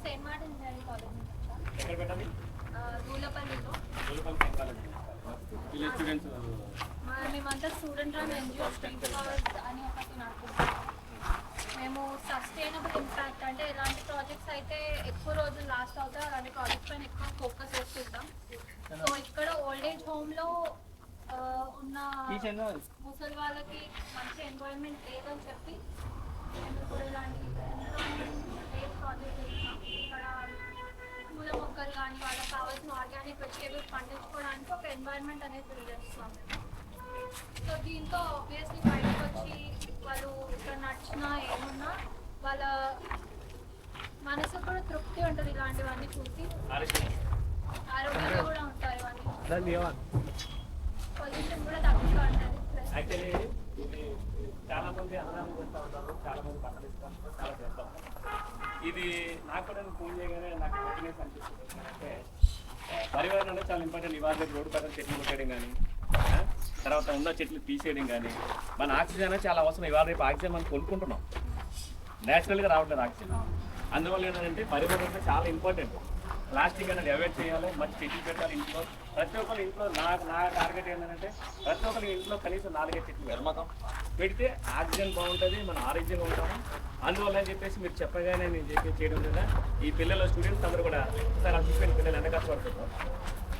Saint Martin engineering college ఎక్కడ పెట్టాలి? దూలపల్లిలో. Students మేమంతా student run NGO street forward అని ఒకటి నడుపుకుంటాం. మేము సస్టైనబుల్ ఇంపాక్ట్ అంటే ఎలాంటి ప్రాజెక్ట్స్ అయితే ఎక్కువ రోజులు లాస్ట్ అవుతాయి అలాంటి ప్రాజెక్ట్స్ పైన ఎక్కువ ఫోకస్ చేస్తుంటాం. సో ఇక్కడ ఓల్డ్ ఏజ్ హోమ్లో ఉన్న ముసలి వాళ్ళకి మంచి ఎన్వైరన్మెంట్ లేదని చెప్పి మేము ఇప్పుడు ఇలాంటి ప్రాజెక్ట్ చేస్తాం. ఇక్కడ పూల మొక్కలు కానీ వాళ్ళకి కావాల్సిన ఆర్గానిక్ వెజిటేబుల్స్ పండించుకోవడానికి ఒక ఎన్వైరన్మెంట్ అనేది బిల్డ్ చేస్తున్నాం మేము. సో దీంతో ఆబ్వియస్లీ బయటకు వచ్చి వాళ్ళు ఇక్కడ నడిచినా ఏమున్నా వాళ్ళ మనసు కూడా తృప్తి ఉంటుంది ఇలాంటివన్నీ చూసి, ఆరోగ్యంగా కూడా ఉంటారు ఇవన్నీ. పొల్యూషన్ కూడా తక్కువగా ఉంటుంది. చాలా మంది అన్నదానం చేస్తూ ఉంటారు, చాలా మంది బట్టలు ఇస్తూ ఉంటారు, చాలా చేస్తూ ఉంటారు. ఇది నాకు కూడా ఫోన్ చేయగానే నాకు హ్యాపీనెస్ అనిపిస్తుంది. అంటే పరివారం అంటే చాలా ఇంపార్టెంట్. ఇవాళ రోడ్డు పక్కన చెట్లు కొట్టేయడం కానీ, తర్వాత ఉన్న చెట్లు తీసేయడం కానీ, మన ఆక్సిజన్ అనేది చాలా అవసరం. ఇవాళ రేపు ఆక్సిజన్ మనం కొనుక్కుంటున్నాం, నేచురల్గా రావట్లేదు ఆక్సిజన్. అందువల్ల ఏంటంటే పరివారం అంటే చాలా ఇంపార్టెంట్. ప్లాస్టిక్ అనేది అవాయిడ్ చేయాలి, మంచి చెట్లు పెట్టాలి ఇంట్లో. ప్రతి ఒక్కరి ఇంట్లో నా టార్గెట్ ఏంటంటే ప్రతి ఒక్కరి ఇంట్లో కనీసం 4 చెట్లు పెడితే ఆక్సిజన్ బాగుంటుంది, మనం ఆరోగ్యంగా ఉంటాము. అందువల్ల అని చెప్పేసి మీరు చెప్పగానే నేను చేయడం కదా. ఈ పిల్లలు స్టూడెంట్స్ అందరూ కూడా ఒకసారి చూసుకుని పిల్లలు ఎంత కష్టపడుతున్నారు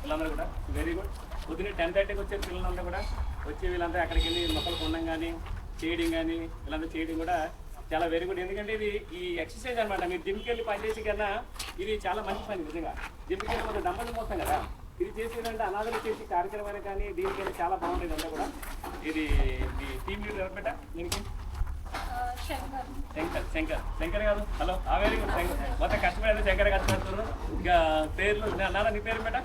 వీళ్ళందరూ కూడా వెరీ గుడ్. పొద్దున్నే 10:30కి వచ్చే పిల్లలందరూ కూడా వచ్చి వీళ్ళంతా అక్కడికి వెళ్ళి మొక్కలు కొనడం కానీ చేయడం కానీ వీళ్ళంతా చేయడం కూడా చాలా వెరీ గుడ్. ఎందుకంటే ఇది ఈ ఎక్సర్సైజ్ అనమాట. మీరు జిమ్కి వెళ్ళి పనిచేసి కన్నా ఇది చాలా మంచి పని నిజంగా. జిమ్కి వెళ్ళి కొంచెం డంబలు మోస్తాం కదా, ఇది చేసేదంటే అనాథలు చేసి కార్యక్రమాలు కానీ దీనికైనా చాలా బాగుంటుంది అంతా కూడా. ఇది టీమ్ లీడర్ ఎవరు పెట్టా దీనికి? శంకర్ కాదు, హలో వెరీ గుడ్ శంకర్. మొత్తం కష్టపడేది శంకర్ కష్టపడుతున్నారు. ఇంకా పేర్లు నాన్న నీ పేరు పెట్టా?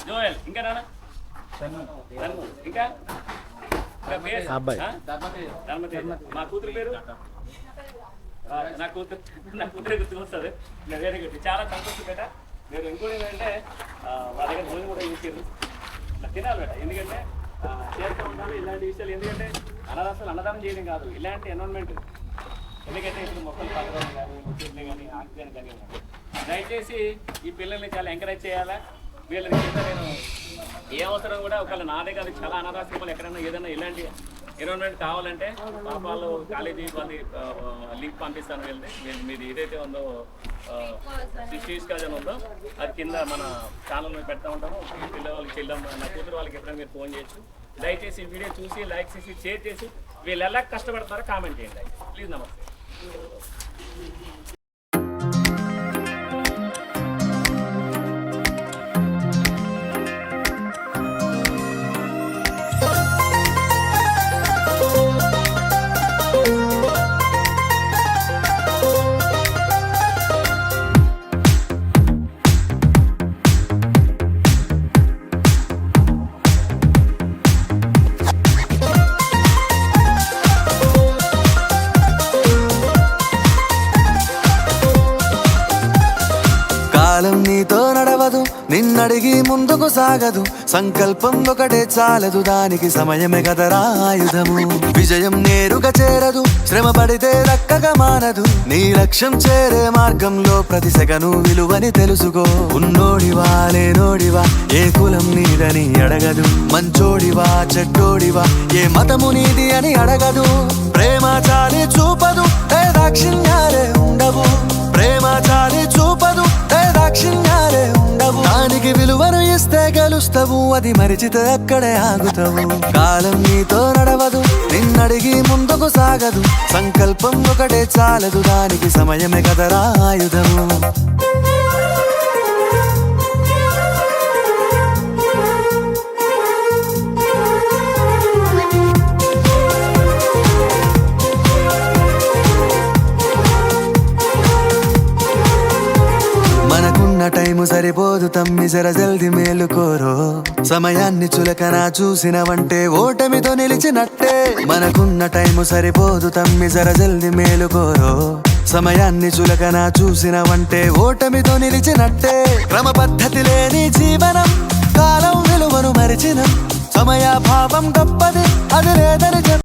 జోయల్. ఇంకా నాన్న ఇంకా మా కూతురు పేరు? నా కూతురే గుర్తుకు వస్తుంది. వెరీ గుడ్, చాలా సంతోషం బేట. మీరు ఇంకోటి ఏంటంటే వాళ్ళ దగ్గర భోజనం కూడా చేసారు, తినాలి బేట. ఎందుకంటే చేస్తూ ఉంటాను ఇలాంటి విషయాలు. ఎందుకంటే అన్నదానం చేయడం కాదు, ఇలాంటి ఎన్విరాన్మెంట్. ఎందుకంటే ఇప్పుడు మొక్కలు పడడం కానీ చెట్లు కానీ ఆక్సిజన్ కానీ దయచేసి ఈ పిల్లల్ని చాలా ఎంకరేజ్ చేయాలా. వీళ్ళకి నేను ఏ అవసరం కూడా ఒకవేళ నా దగ్గర చాలా అనాథాశ్రమాలు ఎక్కడైనా ఏదైనా ఇలాంటి ఎన్విరాన్మెంట్ కావాలంటే పాపాలు కాలేజీ వాళ్ళ లింక్ పంపిస్తాను. వెళ్తే మీది ఏదైతే ఉందో సిస్టీస్ కాజ్ అని ఉందో అది కింద మన ఛానల్ మీద పెడతా ఉంటాము. పిల్లవాళ్ళకి చెల్లమ్మ నా కూతురు వాళ్ళకి ఎప్పుడైనా మీరు ఫోన్ చేయొచ్చు. దయచేసి ఈ వీడియో చూసి లైక్ చేసి షేర్ చేసి వీళ్ళు ఎలా కష్టపడతారో కామెంట్ చేయండి. ప్లీజ్ నమస్తే. కాలం నీతో నడవదు, నిన్నడిగి ముందుకు సాగదు. సంకల్పం ఒకటే చాలదు, దానికి సమయమే కదరా ఆయుధము. విజయం నేరుగా చేరదు, శ్రమ పడితే దక్కగా మానదు. నీ లక్ష్యం చేరే మార్గంలో ప్రతి సెకను విలువని తెలుసుకో. ఉన్నోడివా లేనోడివా ఏ కులం నీదని అడగదు. మంచోడివా చెడ్డోడివా ఏ మతము నీది అని అడగదు. ప్రేమ చాలి చూపదు, దాక్షిణ్యాలే ఉండవు. ప్రేమ చాలి చూపదు, దాక్షిణ్యాలే ఉండవు. దానికి విలువను ఇస్తే గెలుస్తావు, అది మరిచితే అక్కడే ఆగుతావు. కాలం నీతో నడవదు, నిన్నడిగి ముందుకు సాగదు. సంకల్పం ఒకటే చాలదు, దానికి సమయమే కదరా ఆయుధము. టైము సరిపోదు తమ్మి, జర జల్ది మేలుకోరో. సమయాన్ని చులకన చూసినవంటే ఓటమితో నిలిచినట్టే. మనకున్న టైము సరిపోదు తమ్మి, జర జల్ది మేలుకోరో. సమయాన్ని చులకన చూసినవంటే ఓటమితో నిలిచినట్టే. క్రమ పద్ధతి లేని జీవనం, కాలం విలువను మరిచిన సమయాభావం గొప్పది, అది లేదని